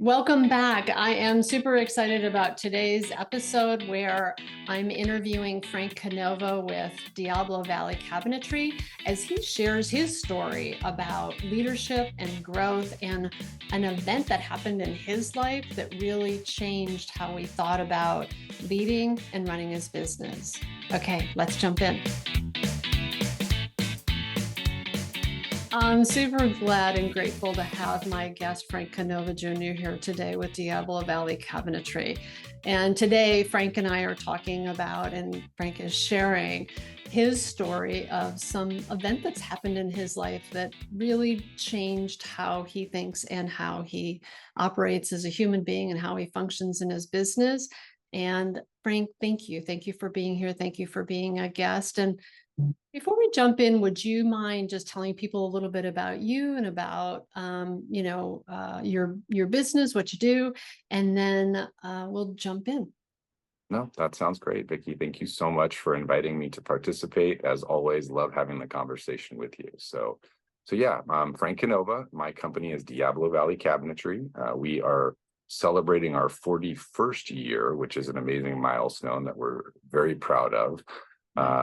Welcome back. I am super excited about today's episode where I'm interviewing Frank Canova with Diablo Valley Cabinetry as he shares his story about leadership and growth and an event that happened in his life that really changed how he thought about leading and running his business. Okay, let's jump in. I'm super glad and grateful to have my guest, Frank Canova Jr. here today with Diablo Valley Cabinetry. And today, Frank and I are talking about, and Frank is sharing his story of some event that's happened in his life that really changed how he thinks and how he operates as a human being and how he functions in his business. And Frank, thank you. Thank you for being here. Thank you for being a guest. And before we jump in, would you mind just telling people a little bit about you and about your business, what you do, and then we'll jump in. No, that sounds great, Vicki. Thank you so much for inviting me to participate. As always, love having the conversation with you. So yeah, I'm Frank Canova. My company is Diablo Valley Cabinetry. We are celebrating our 41st year, which is an amazing milestone that we're very proud of.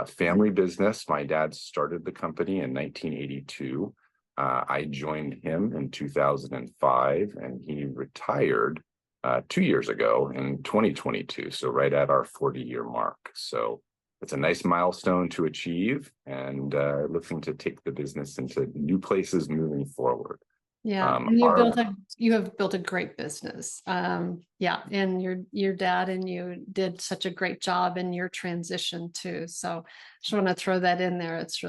Family business. My dad started the company in 1982. I joined him in 2005, and he retired 2 years ago in 2022. So right at our 40-year mark. So it's a nice milestone to achieve, and looking to take the business into new places moving forward. Yeah, and you have built a great business. Yeah, and your dad and you did such a great job in your transition too. So just want to throw that in there. It's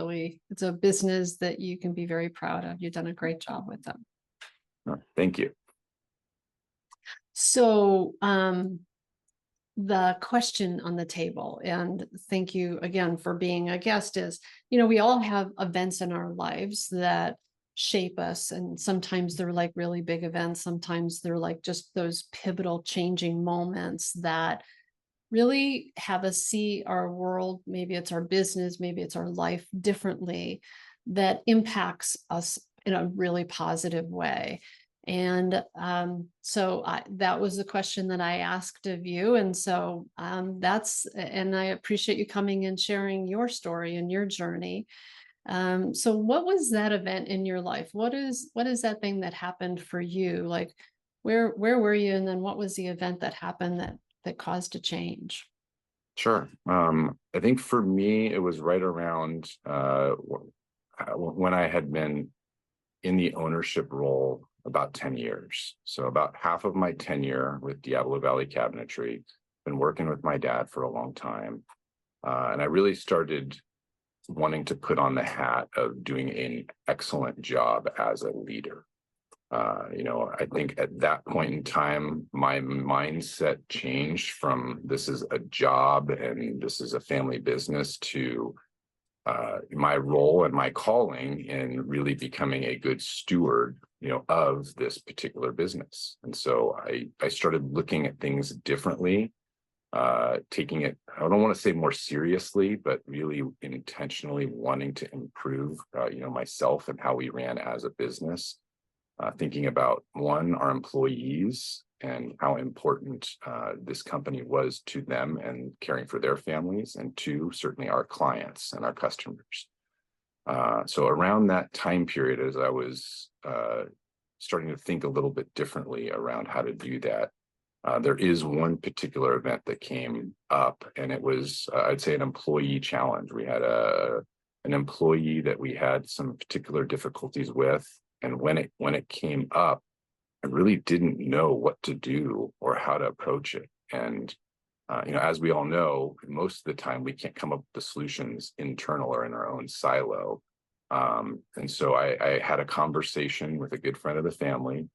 a business that you can be very proud of. You've done a great job with them. Thank you. So the question on the table, and thank you again for being a guest, is, we all have events in our lives that shape us, and sometimes they're like really big events, sometimes they're like just those pivotal changing moments that really have us see our world, maybe it's our business, maybe it's our life differently, that impacts us in a really positive way. And that was the question that I asked of you. And so and I appreciate you coming and sharing your story and your journey. So what was that event in your life? What is that thing that happened for you? Like where were you? And then what was the event that happened that caused a change? Sure. I think for me, it was right around when I had been in the ownership role about 10 years. So about half of my tenure with Diablo Valley Cabinetry, been working with my dad for a long time. And I really started wanting to put on the hat of doing an excellent job as a leader. I think at that point in time, my mindset changed from this is a job and this is a family business to my role and my calling in really becoming a good steward, of this particular business. And so I started looking at things differently, taking it, I don't want to say more seriously, but really intentionally wanting to improve, myself and how we ran as a business. Thinking about one, our employees and how important this company was to them and caring for their families, and two, certainly our clients and our customers. So around that time period, as I was starting to think a little bit differently around how to do that, there is one particular event that came up, and it was, I'd say, an employee challenge. We had an employee that we had some particular difficulties with. And when it came up, I really didn't know what to do or how to approach it. And, as we all know, most of the time we can't come up with the solutions internal or in our own silo. And so I had a conversation with a good friend of the family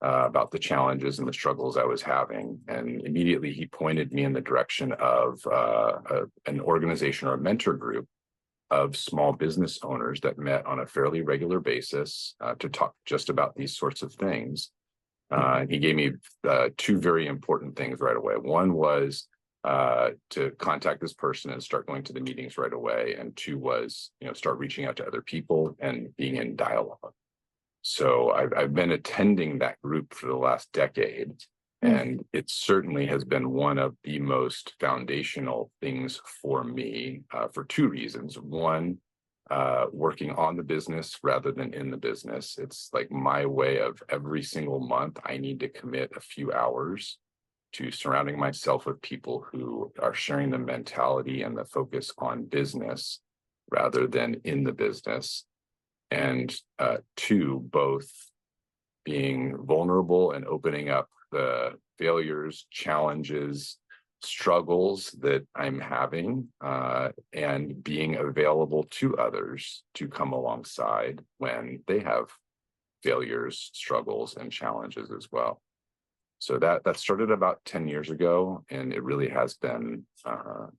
about the challenges and the struggles I was having. And immediately he pointed me in the direction of an organization or a mentor group of small business owners that met on a fairly regular basis to talk just about these sorts of things. He gave me two very important things right away. One was to contact this person and start going to the meetings right away. And two was, start reaching out to other people and being in dialogue. So I've been attending that group for the last decade, Mm. and it certainly has been one of the most foundational things for me, for two reasons. One, working on the business rather than in the business. It's like my way of every single month, I need to commit a few hours to surrounding myself with people who are sharing the mentality and the focus on business rather than in the business. And two, both being vulnerable and opening up the failures, challenges, struggles that I'm having, and being available to others to come alongside when they have failures, struggles, and challenges as well. So that started about 10 years ago, and it really has been a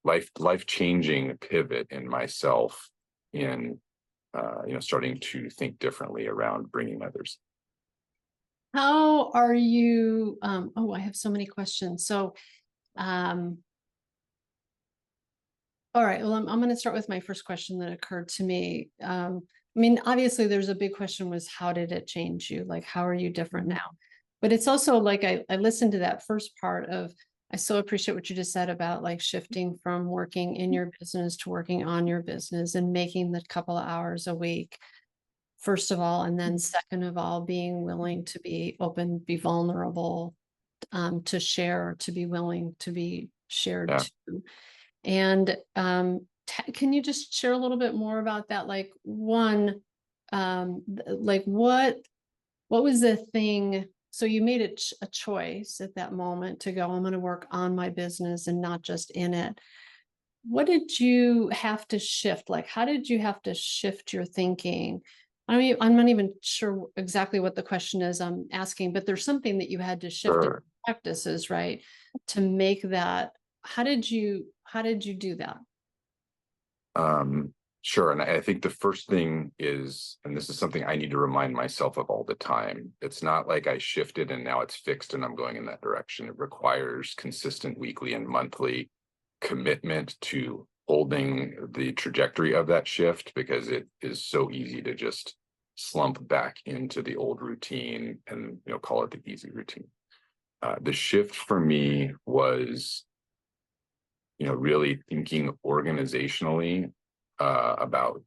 life changing pivot in myself in starting to think differently around bringing others. How are you? Oh, I have so many questions. So, all right. Well, I'm going to start with my first question that occurred to me. I mean, obviously, there's a big question was how did it change you? Like, how are you different now? But it's also like I listened to that first part of, I so appreciate what you just said about like shifting from working in your business to working on your business and making the couple of hours a week, first of all. And then second of all, being willing to be open, be vulnerable, to share, to be willing to be shared Yeah. to. And can you just share a little bit more about that? Like one, like what was the thing? So you made it a choice at that moment to go, I'm going to work on my business and not just in it. What did you have to shift? Like, how did you have to shift your thinking? I mean, I'm not even sure exactly what the question is I'm asking, but there's something that you had to shift in Sure. practices, right? To make that. How did you do that? Um, sure. And I think the first thing is, and this is something I need to remind myself of all the time, it's not like I shifted and now it's fixed and I'm going in that direction. It requires consistent weekly and monthly commitment to holding the trajectory of that shift, because it is so easy to just slump back into the old routine and call it the easy routine. The shift for me was really thinking organizationally about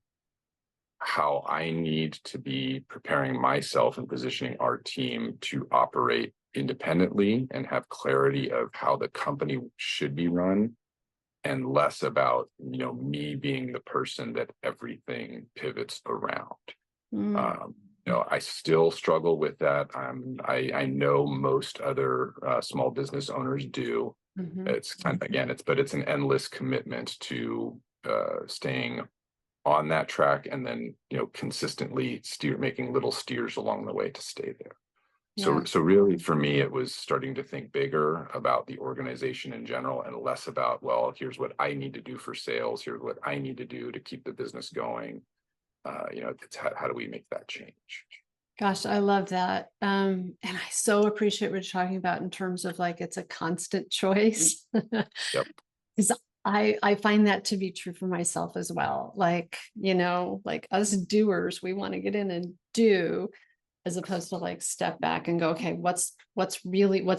how I need to be preparing myself and positioning our team to operate independently and have clarity of how the company should be run, and less about me being the person that everything pivots around. Mm, I still struggle with that. I know most other small business owners do. mhm. It's kind of, again, it's an endless commitment to staying on that track, and then consistently making little steers along the way to stay there. Yeah. So really for me, it was starting to think bigger about the organization in general and less about, well, here's what I need to do for sales, here's what I need to do to keep the business going. It's how do we make that change? Gosh, I love that. And I so appreciate what you're talking about in terms of like it's a constant choice. Yep. Because I find that to be true for myself as well. Like, like us doers, we want to get in and do as opposed to like step back and go, okay, what's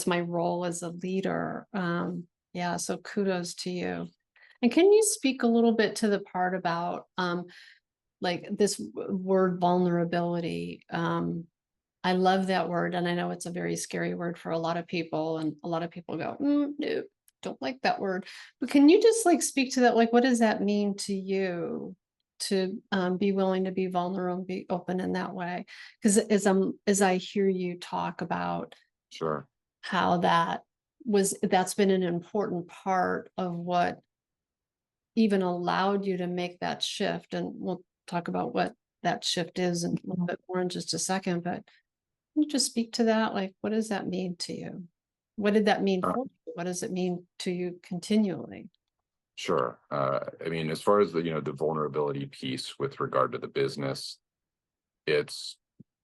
my role as a leader? Yeah, so kudos to you. And can you speak a little bit to the part about like this word vulnerability? I love that word, and I know it's a very scary word for a lot of people, and a lot of people go, no, don't like that word. But can you just like speak to that? Like, what does that mean to you to be willing to be vulnerable, and be open in that way? Because as I hear you talk about Sure. how that's been an important part of what even allowed you to make that shift, and we'll talk about what that shift is in a little bit more in just a second, but can you just speak to that? Like, what does that mean to you? What did that mean Uh, for you? What does it mean to you continually? sure. I mean, as far as the vulnerability piece with regard to the business, it's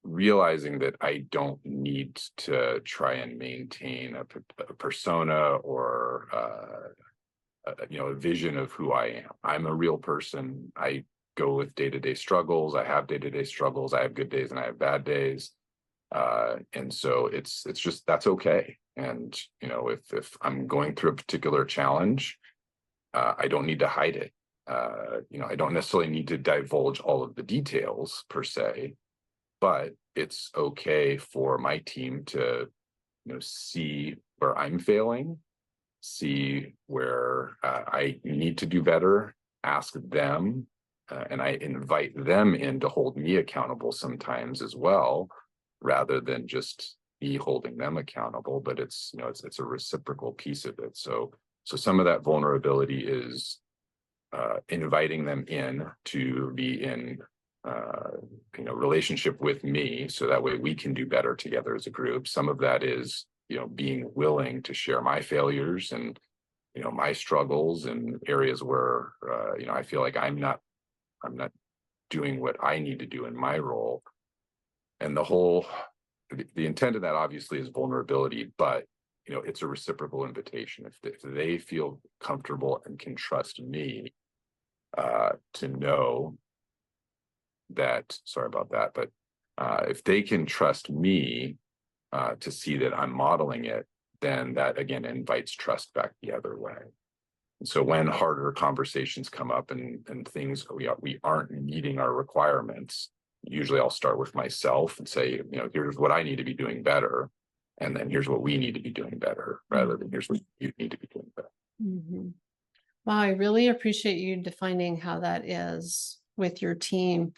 realizing that I don't need to try and maintain a persona or a vision of who I am. I'm a real person. I go with day-to-day struggles. I have day-to-day struggles. I have good days and I have bad days. And so it's just, that's okay. And, you know, if I'm going through a particular challenge, I don't need to hide it. You know, I don't necessarily need to divulge all of the details per se, but it's okay for my team to, you know, see where I'm failing, see where I need to do better, ask them, and I invite them in to hold me accountable sometimes as well, rather than just me holding them accountable. But it's, you know, it's a reciprocal piece of it. So some of that vulnerability is inviting them in to be in you know, relationship with me, so that way we can do better together as a group. Some of that is, you know, being willing to share my failures and, you know, my struggles and areas where you know, I feel like I'm not doing what I need to do in my role. And the intent of that obviously is vulnerability, but, you know, it's a reciprocal invitation. If they feel comfortable and can trust me to know that, sorry about that, but if they can trust me to see that I'm modeling it, then that again invites trust back the other way. And so when harder conversations come up and things we aren't meeting our requirements, usually I'll start with myself and say, you know, here's what I need to be doing better, and then here's what we need to be doing better, rather than here's what you need to be doing better. Mm-hmm. Wow, I really appreciate you defining how that is with your team,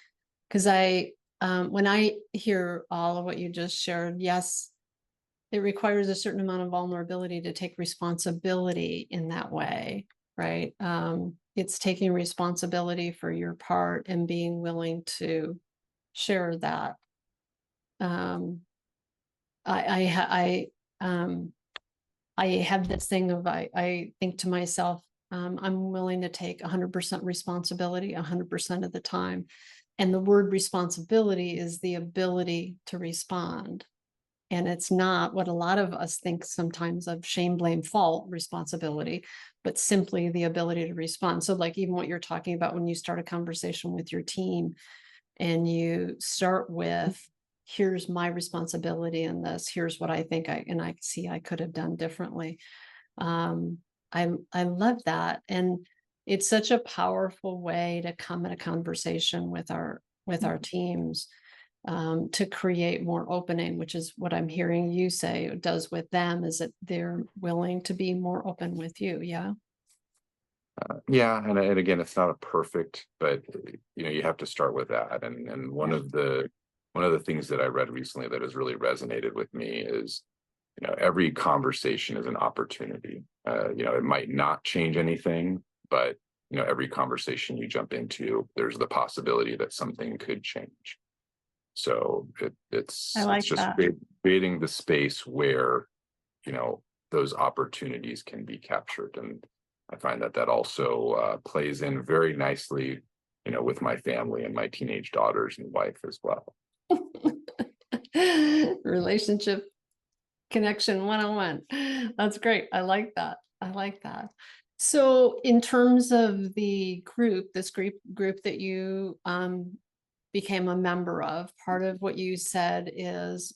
because when I hear all of what you just shared, yes, it requires a certain amount of vulnerability to take responsibility in that way, right? It's taking responsibility for your part and being willing to share that. I have this thing of, I think to myself, I'm willing to take 100% responsibility 100% of the time. And the word responsibility is the ability to respond. And it's not what a lot of us think sometimes of: shame, blame, fault, responsibility, but simply the ability to respond. So like even what you're talking about when you start a conversation with your team and you start with, here's my responsibility in this, here's what I think I see I could have done differently. I love that. And it's such a powerful way to come at a conversation with our teams, to create more opening, which is what I'm hearing you say it does with them, is that they're willing to be more open with you. Yeah. Yeah, and again, it's not a perfect, but you know, you have to start with that. And one of the things that I read recently that has really resonated with me is, you know, every conversation is an opportunity. You know, it might not change anything, but you know, every conversation you jump into, there's the possibility that something could change. So it's just creating the space where, you know, those opportunities can be captured. And I find that also plays in very nicely, you know, with my family and my teenage daughters and wife as well. Relationship connection 101. That's great. I like that. I like that. So in terms of the group, this group that you became a member of, part of what you said is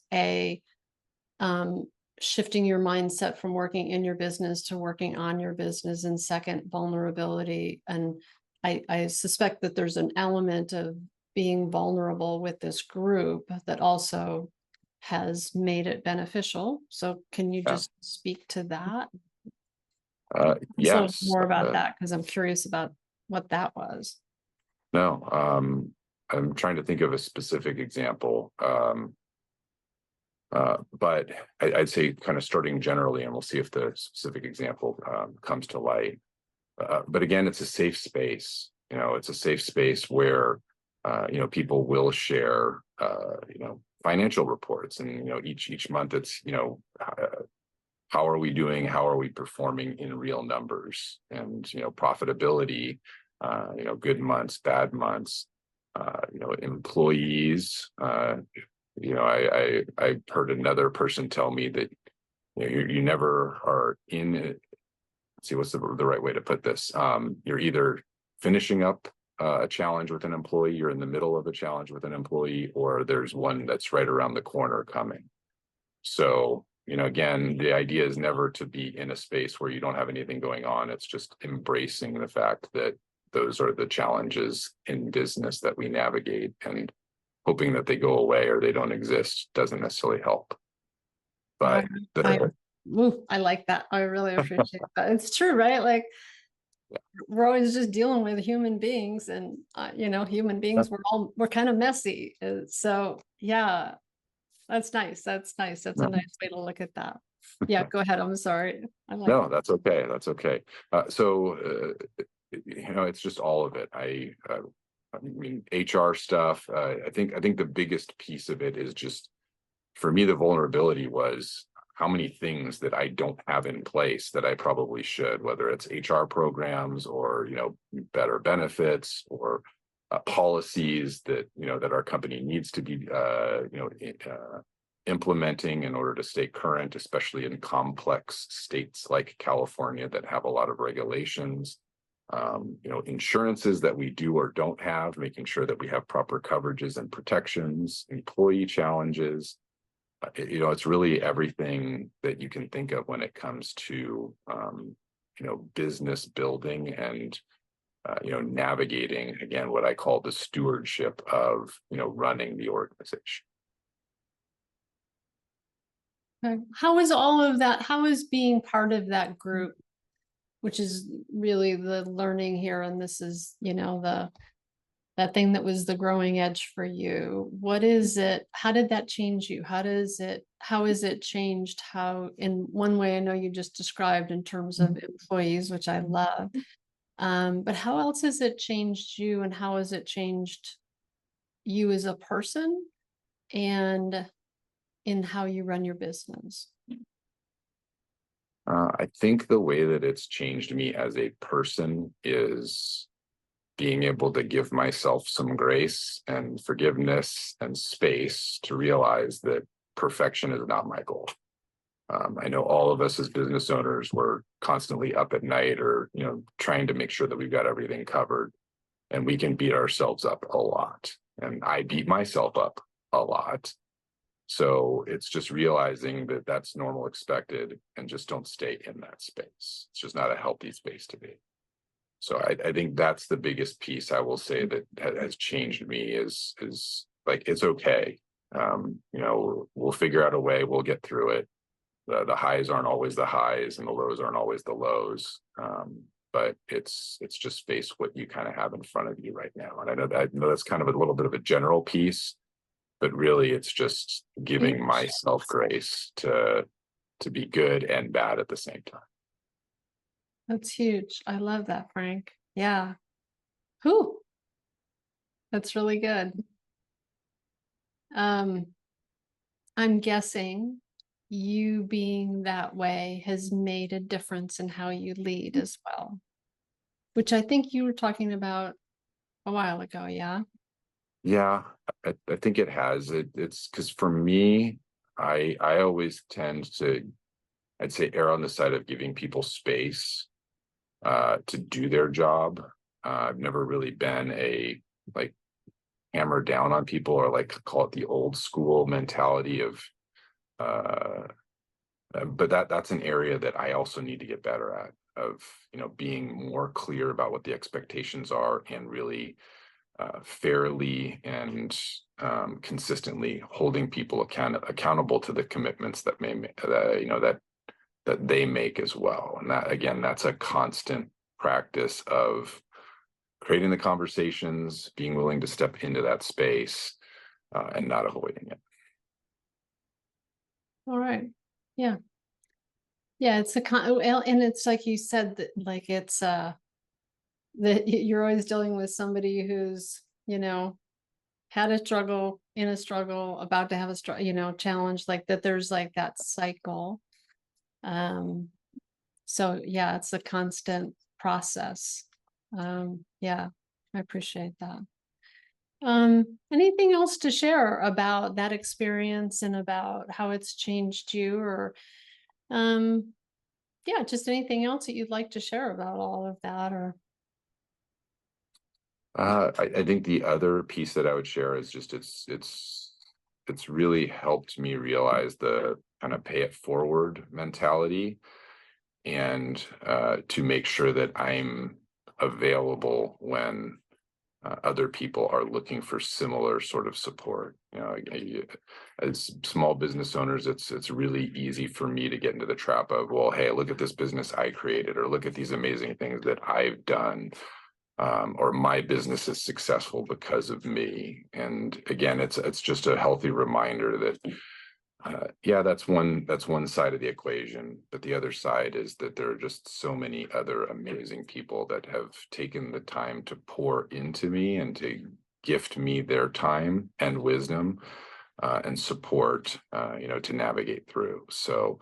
shifting your mindset from working in your business to working on your business, and second, vulnerability. And I suspect that there's an element of being vulnerable with this group that also has made it beneficial. So can you just speak to that? Yes. More about that, because I'm curious about what that was. No, I'm trying to think of a specific example. But I'd say kind of starting generally, and we'll see if the specific example comes to light. But again, it's a safe space. You know, it's a safe space where you know, people will share you know, financial reports, and you know, each month it's, you know, how are we doing? How are we performing in real numbers? And you know, profitability. You know, good months, bad months. You know, employees. You know, I heard another person tell me that, you know, you never are in. Let's see, what's the right way to put this? You're either finishing up a challenge with an employee, you're in the middle of a challenge with an employee, or there's one that's right around the corner coming. So, again, the idea is never to be in a space where you don't have anything going on. It's just embracing the fact that those are the challenges in business that we navigate, and hoping that they go away or they don't exist doesn't necessarily help. But I like that. I really appreciate that. It's true, right? Like, we're always just dealing with human beings, and human beings, we're kind of messy. So yeah, that's nice. That's nice. That's a nice way to look at that. Yeah, go ahead. I'm sorry. No, that's okay. That's okay. It's just all of it. I mean, HR stuff. I think the biggest piece of it is just, for me, the vulnerability was how many things that I don't have in place that I probably should, whether it's HR programs or, better benefits or policies that, that our company needs to be, implementing in order to stay current, especially in complex states like California that have a lot of regulations. Insurances that we do or don't have, making sure that we have proper coverages and protections, employee challenges. It's really everything that you can think of when it comes to, business building and, navigating, again, what I call the stewardship of, running the organization. How is all of that? How is being part of that group, which is really the learning here, and this is, that thing that was the growing edge for you? What is it? How did that change you? How is it changed? How, in one way, I know you just described in terms of employees, which I love. But how else has it changed you, and how has it changed you as a person and in how you run your business? I think the way that it's changed me as a person is being able to give myself some grace and forgiveness and space to realize that perfection is not my goal. I know all of us as business owners, we're constantly up at night or, trying to make sure that we've got everything covered, and we can beat ourselves up a lot. And I beat myself up a lot. So it's just realizing that that's normal, expected, and just don't stay in that space. It's just not a healthy space to be. So I think that's the biggest piece I will say that has changed me is like, it's okay. We'll figure out a way, we'll get through it. The highs aren't always the highs and the lows aren't always the lows. But it's just face what you kind of have in front of you right now. And I know that's kind of a little bit of a general piece, but really it's just giving myself grace to be good and bad at the same time. That's huge. I love that, Frank. Yeah. Whew. That's really good. I'm guessing you being that way has made a difference in how you lead as well, which I think you were talking about a while ago. Yeah. Yeah, I think it has. It's because for me, I always tend to, I'd say, err on the side of giving people space to do their job. I've never really been a like hammer down on people, or like call it the old school mentality of but that's an area that I also need to get better at, of being more clear about what the expectations are, and really fairly and consistently holding people accountable to the commitments that that they make as well. And that, again, that's a constant practice of creating the conversations, being willing to step into that space, and not avoiding it. All right. Yeah. Yeah. It's and it's like you said, that like it's that you're always dealing with somebody who's, had a struggle, in a struggle, about to have a challenge, like that. There's like that cycle. So yeah, it's a constant process. Yeah, I appreciate that. Anything else to share about that experience and about how it's changed you, or yeah, just anything else that you'd like to share about all of that? Or I think the other piece that I would share is just it's really helped me realize the kind of pay it forward mentality, and to make sure that I'm available when other people are looking for similar sort of support. As small business owners, it's really easy for me to get into the trap of, well, hey, look at this business I created, or look at these amazing things that I've done, or my business is successful because of me. And again, it's just a healthy reminder that yeah, that's one side of the equation, but the other side is that there are just so many other amazing people that have taken the time to pour into me and to gift me their time and wisdom, and support, to navigate through. So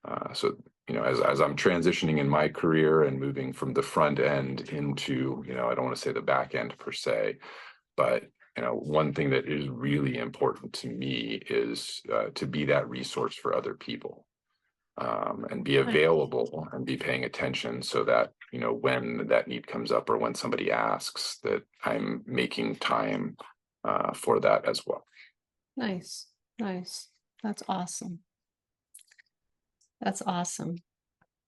as I'm transitioning in my career and moving from the front end into, I don't want to say the back end per se, but one thing that is really important to me is to be that resource for other people, and be available and be paying attention, so that when that need comes up or when somebody asks, that I'm making time for that as well. Nice, nice. That's awesome. That's awesome.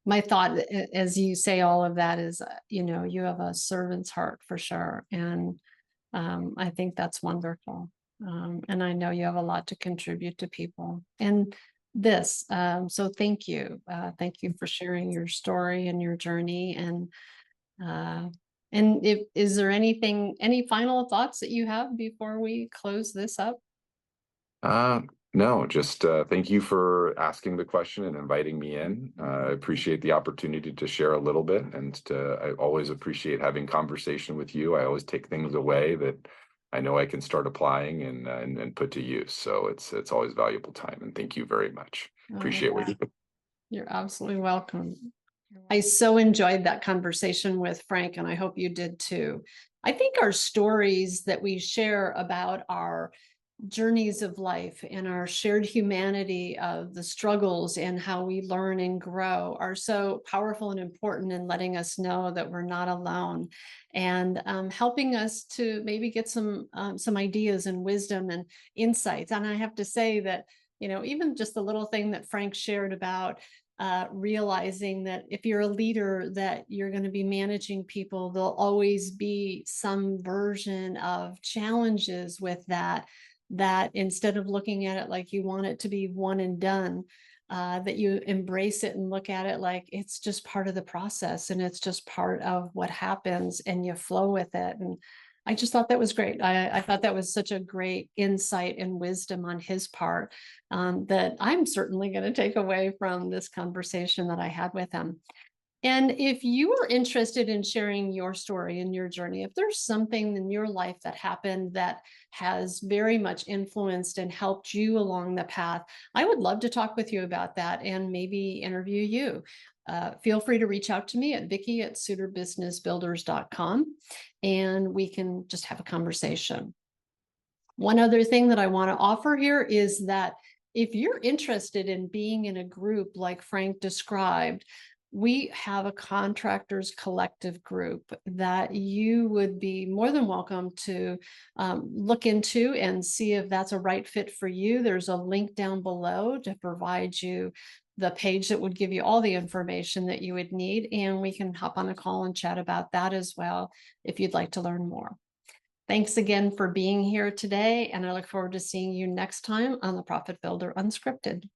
My thought, as you say all of that, is, you have a servant's heart for sure. And I think that's wonderful. And I know you have a lot to contribute to people. And so thank you. Thank you for sharing your story and your journey. And is there any final thoughts that you have before we close this up? No, just thank you for asking the question and inviting me in. I appreciate the opportunity to share a little bit, and I always appreciate having conversation with you. I always take things away that I know I can start applying and put to use. So it's always valuable time, and thank you very much. Appreciate what you do. You're absolutely welcome. I so enjoyed that conversation with Frank, and I hope you did too. I think our stories that we share about our journeys of life and our shared humanity of the struggles and how we learn and grow are so powerful and important in letting us know that we're not alone, and helping us to maybe get some ideas and wisdom and insights. And I have to say that, even just the little thing that Frank shared about realizing that if you're a leader, that you're going to be managing people, there'll always be some version of challenges with that instead of looking at it like you want it to be one and done, that you embrace it and look at it like it's just part of the process, and it's just part of what happens, and you flow with it. And I just thought that was great. I thought that was such a great insight and wisdom on his part, that I'm certainly going to take away from this conversation that I had with him. And if you are interested in sharing your story and your journey, if there's something in your life that happened that has very much influenced and helped you along the path, I would love to talk with you about that and maybe interview you. Feel free to reach out to me at Vicki@suitorbusinessbuilders.com, and we can just have a conversation. One other thing that I want to offer here is that if you're interested in being in a group like Frank described, we have a contractors collective group that you would be more than welcome to look into and see if that's a right fit for you. There's a link down below to provide you the page that would give you all the information that you would need, and we can hop on a call and chat about that as well if you'd like to learn more. Thanks again for being here today, and I look forward to seeing you next time on the Profit Builder Unscripted.